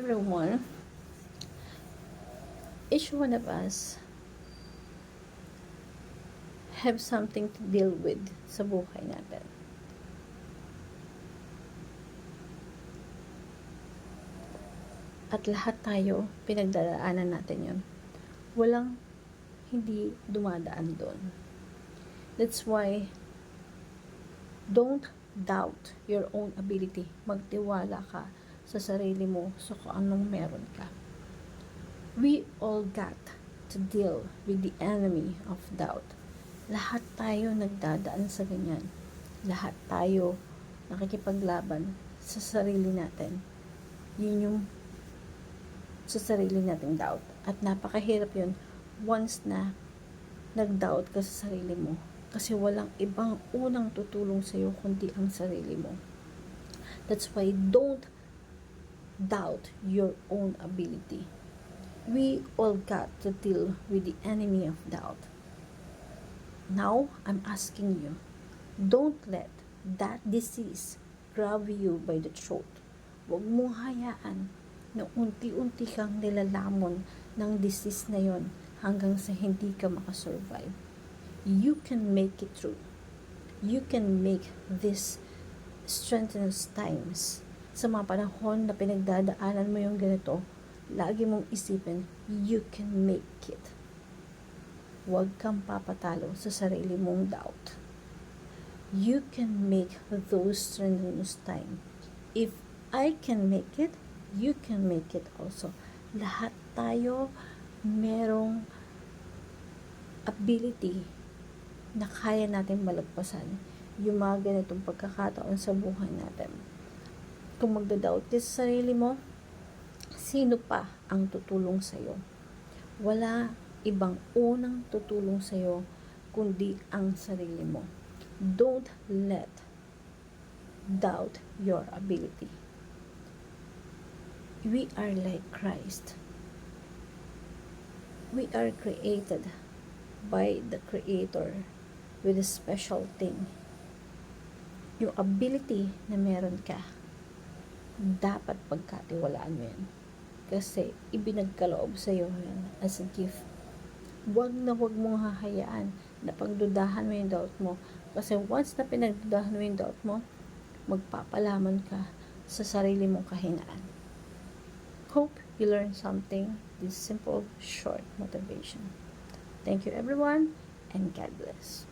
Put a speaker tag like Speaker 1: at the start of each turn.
Speaker 1: everyone, each one of us have something to deal with sa buhay natin. At lahat tayo, pinagdadaanan natin yun. Walang hindi dumadaan doon. That's why, don't doubt your own ability. Magtiwala ka sa sarili mo sa kung anong meron ka. We all got to deal with the enemy of doubt. Lahat tayo nagdadaan sa ganyan. Lahat tayo nakikipaglaban sa sarili natin. Yun yung sa sarili nating doubt. At napakahirap yun once na nag-doubt ka sa sarili mo. Kasi walang ibang unang tutulong sa'yo kundi ang sarili mo. That's why don't doubt your own ability. We all got to deal with the enemy of doubt. Now, I'm asking you, don't let that disease grab you by the throat. Huwag mong hayaan na unti-unti kang nilalamon ng disease na yon hanggang sa hindi ka makasurvive. You can make it through. You can make this strenuous times. Sa mga panahon na pinagdadaanan mo yung ganito, lagi mong isipin, you can make it. Huwag kang papatalo sa sarili mong doubt. You can make those strenuous time. If I can make it, you can make it also. Lahat tayo merong ability na kaya natin malagpasan yung mga ganitong pagkakataon sa buhay natin. Kung magda-doubt ka sa sarili mo, sino pa ang tutulong sa'yo? Wala ibang unang tutulong sa'yo kundi ang sarili mo. Don't let doubt your ability. We are like Christ. We are created by the Creator with a special thing. Yung ability na meron ka, dapat pagkatiwalaan mo yan. Kasi ibinagkaloob sa iyo yan as a gift. Huwag mong hahayaan na pagdudahan mo yung doubt mo. Kasi once na pinagdudahan mo yung doubt mo, magpapalaman ka sa sarili mong kahinaan. Hope you learned something, this simple, short motivation. Thank you everyone, and God bless.